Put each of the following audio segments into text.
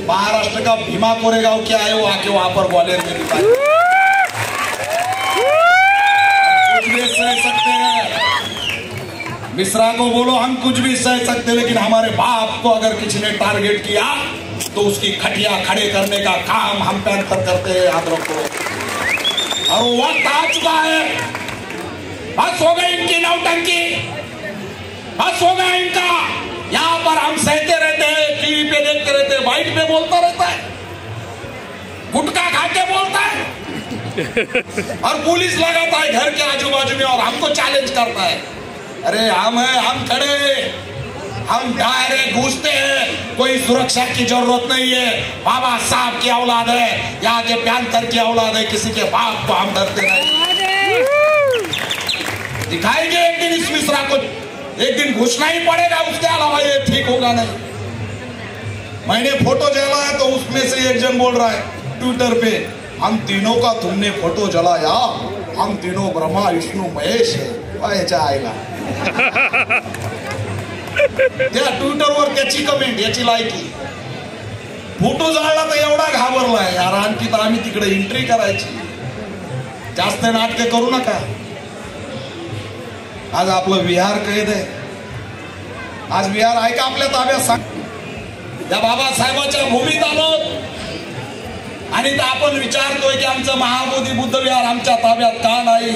महाराष्ट्र का भीमा कोरेगांव क्या है, वो आके वहां पर ग्वालियर में दिखाए। कुछ भी सह सकते हैं, मिश्रा को बोलो हम कुछ भी सह सकते, लेकिन हमारे बाप को अगर किसी ने टारगेट किया तो उसकी खटिया खड़े करने का काम हम पैंथर करते हैं, याद रखो। और वो वक्त आ चुका है, बस हो गई इनकी नौटंकी, बस हो गया इनका। यहाँ पर हम सहते रहते हैं, टीवी पे देखते रहते हैं, बाइट पे बोलता रहता है, गुटखा खा के बोलता है और पुलिस लगाता है घर के आजू बाजू में और हमको चैलेंज करता है। अरे हम खड़े, हम डायरेक्ट घुसते हैं, कोई सुरक्षा की जरूरत नहीं है। बाबा साहब की औलाद है, यहाँ के पैंथर की औलाद है, किसी के बाप को हम डरते नहीं। दिखाएंगे एक दिन इस मिश्रा को, एक दिन घुसना ही पड़ेगा, उसके अलावा ये ठीक होगा नहीं। मैंने फोटो जला है तो उसमें से एक जन बोल रहा है ट्विटर पे, हम तीनों का तुमने फोटो जलाया, हम तीनों ब्रह्मा विष्णु महेश है, आएगा त्या ट्विटरवर त्याची कमेंट, याची लायकी, फोटो जाळला तर एवढा घाबरलाय यार, आणखी तर आम्ही तिकडे एंट्री करायची, जास्त नाटक करू नका। आज आपलं बिहार कैद आहे, आज बिहार आहे का आपल्या ताब्यात? त्या बाबासाहेबांच्या भूमीत आलो आणि आपण विचारतोय की आमचं महाबोधी बुद्ध विहार आमच्या ताब्यात का नाही?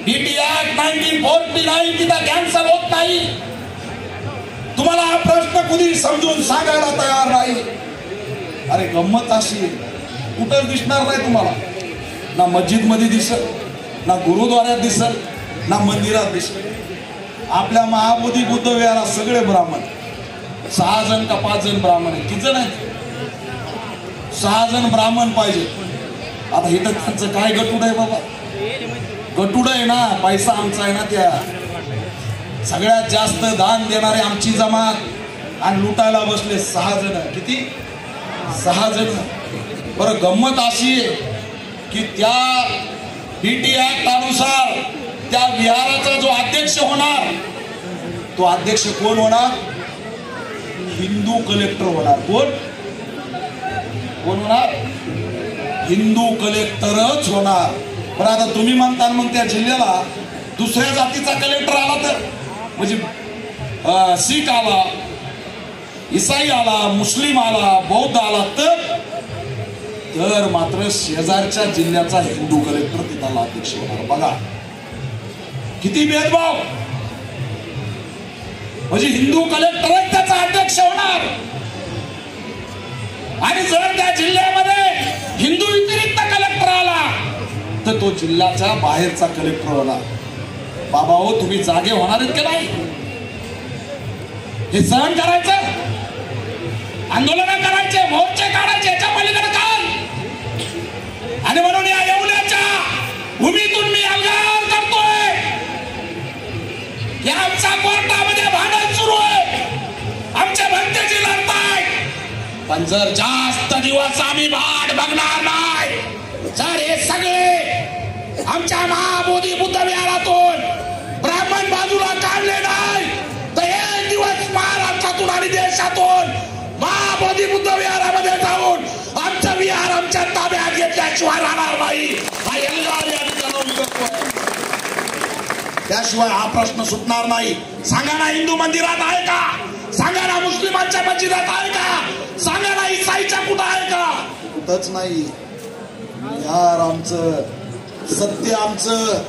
बीटी ऍक्ट 1949 तिथं कॅन्सल होत नाही। तुम्हाला हा प्रश्न कुणी समजून सांगायला तयार नाही। अरे गंमत अशी कुठं दिसणार नाही तुम्हाला, ना मस्जिद मध्ये दिसत, ना गुरुद्वाऱ्यात दिसत, ना मंदिरात दिसत। आपल्या महाबोधी बुद्ध विहारात सगळे ब्राह्मण, 6 जण का 5 जण ब्राह्मण आहे, किती जण आहेत? 6 जण ब्राह्मण पाहिजे। आता इथं त्यांचं काय गटूड आहे बाबा? गटूड आहे ना, पैसा आमचा आहे ना, त्या सगळ्यात जास्त दान देणारे आमची जमात आणि लुटायला बसले 6 जण। किती? 6 जण। बरं गंमत अशी आहे की त्या बीटी ऍक्ट अनुसार त्या विहाराचा जो अध्यक्ष होणार, तो अध्यक्ष कोण होणार? हिंदू कलेक्टर होणार। कोण होणार? हिंदू कलेक्टरच होणार। पण आता तुम्ही म्हणता मग त्या जिल्ह्याला दुसऱ्या जातीचा कलेक्टर आला तर, म्हणजे शीख आला, ईसाई आला, मुस्लिम आला, बौद्ध आला तर मात्र शेजारच्या जिल्ह्याचा हिंदू कलेक्टर तिथला अध्यक्ष होणार। बघा किती भेदभाव, म्हणजे हिंदू कलेक्टरच त्याचा अध्यक्ष होणार। आणि जर त्या जिल्ह्यामध्ये हिंदू व्यतिरिक्त कलेक्टर आला तर तो जिल्ह्याच्या बाहेरचा कलेक्टर होणार। बाबा हो, तुम्ही जागे होणार आहेत की नाही? हे सहन करायचं, आंदोलन करायचे, मोर्चे काढायचे, याच्या पलीकडे काय? आणि म्हणून या येवल्याच्या भूमीतून मी अलगार करतोय की आमच्या कोर्टामध्ये भांडण सुरू आहे, आमच्या भक्तीची लढताय, पण जर जास्त दिवस आम्ही भाड बघणार नाही, जर हे सगळे आमच्या महाबोधी बुद्ध विहारातून ब्राह्मण बाजूला काढले नाही तर एक दिवस महाराष्ट्रातून आणि देशातून महाबोधी बुद्ध विहारामध्ये जाऊन आमचं विहार आमच्या ताब्यात घेतल्याशिवाय राहणार नाही। हा एल्गार या ठिकाणी करतोय, त्याशिवाय हा प्रश्न सुटणार नाही। सांगा ना, हिंदू मंदिरात आहे का? सांगा ना, मुस्लिमांच्या मस्जिदात आहे का? सांगा ना, ईसाईच्या कुठं आहे का? कुठंच नाही। यार आमचं सत्य आमचं,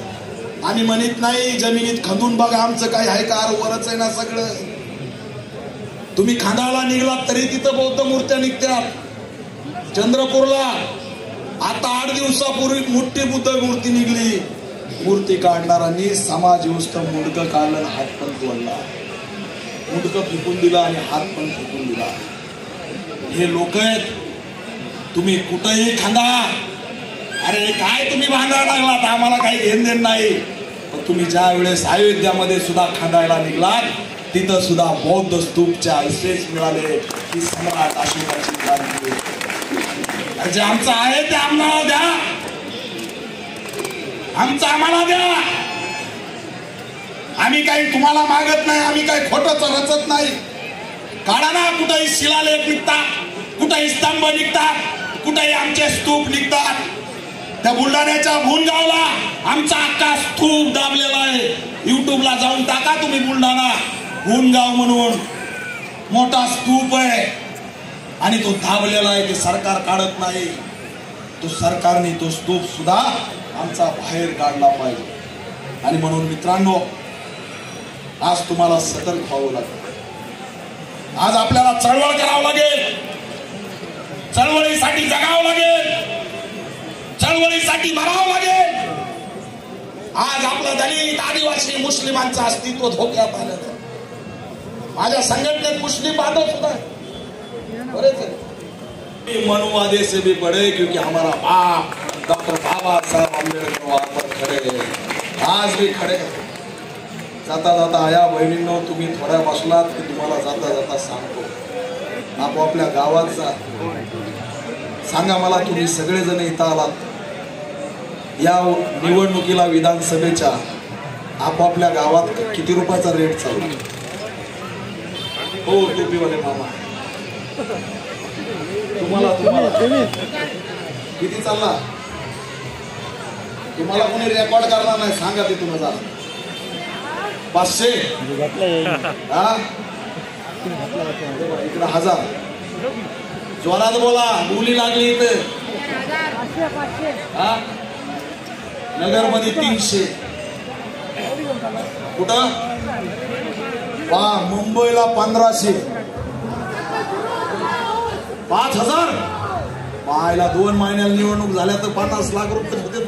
आम्ही म्हणत नाही जमिनीत खंदून बघा आमचं काही आहे का, वरच आहे ना सगळं। तुम्ही खांदाला निघलात तरी तिथं बौद्ध मूर्त्या निघतात। चंद्रपूरला आता 8 दिवसापूर्वी मोठी बुद्ध मूर्ती निघली। मूर्ती काढणाऱ्यांनी समाज व्यवस्थ मुंडकं काढलं, हात पण तोडला, मुंडकं फेकून दिला आणि हात पण फेकून दिला। हे लोक आहेत, तुम्ही कुठेही खांदा, अरे काय तुम्ही भांडायला लागलात, आम्हाला काही घेण देण नाही। पण तुम्ही ज्या वेळेस अयोध्यामध्ये सुद्धा खांदायला निघलात, तिथं सुद्धा बौद्ध स्तूपचे अवशेष मिळाले की सम्राट अशोकाची क्रांती। जे आमचं आहे ते आम्हाला द्या, आमचं आम्हाला द्या। आम्ही काही तुम्हाला मागत नाही, आम्ही काही खोटं रचत नाही। काढा ना, कुठेही शिलालेख निघतात, कुठेही स्तंभ निघतात, कुठेही आमचे स्तूप निघतात. त्या बुलढाण्याच्या भुनगावला आमचा अख्खा स्तूप दाबलेला आहे. युट्यूबला जाऊन टाका तुम्ही, बुलढाणा भुनगाव म्हणून मोठा स्तूप आहे आणि तो दाबलेला आहे. ते सरकार काढत नाही. तो सरकारने तो स्तूप सुद्धा आमचा बाहेर काढला पाहिजे. आणि म्हणून मित्रांनो, आज तुम्हाला सतर्क व्हावं लागेल. आज आपल्याला चळवळ करावं लागेल, चळवळीसाठी जगावं लागेल, चळवळीसाठी मरावं लागेल. आज आपलं दलित, आदिवासी, मुस्लिमांचं अस्तित्व धोक्यात आलं. माझ्या संघटनेत मुस्लिम बांधव सुद्धा मनुवादे से भी बड़े, क्योंकि हमारा बाप डॉक्टर बाबा साहब आंबेडकर वहां पर खड़े, आज भी खड़े. जाता जाता आया बहिणींनो, तुम्ही थोड्या बसलात की तुम्हाला जाता जाता सांगतो, आपापल्या गावात जा. सांगा मला, तुम्ही सगळेजण इथं आलात या निवडणुकीला, विधानसभेच्या, आपापल्या गावात किती रुपयाचा रेट चालू? हो टोपीवाले मामा, तुम्हाला किती चालला? तुम्हाला कोणी रेकॉर्ड करणार नाही, सांगा ते तुम्हाला. 500 इकडे 1000. जोरात बोला, बोली लागली इथे. नगर मध्ये 300. कुठं? मुंबईला 1500. 5000. पाहायला 2 महिन्याला निवडणूक झाल्या तर 50 लाख रुपये होते.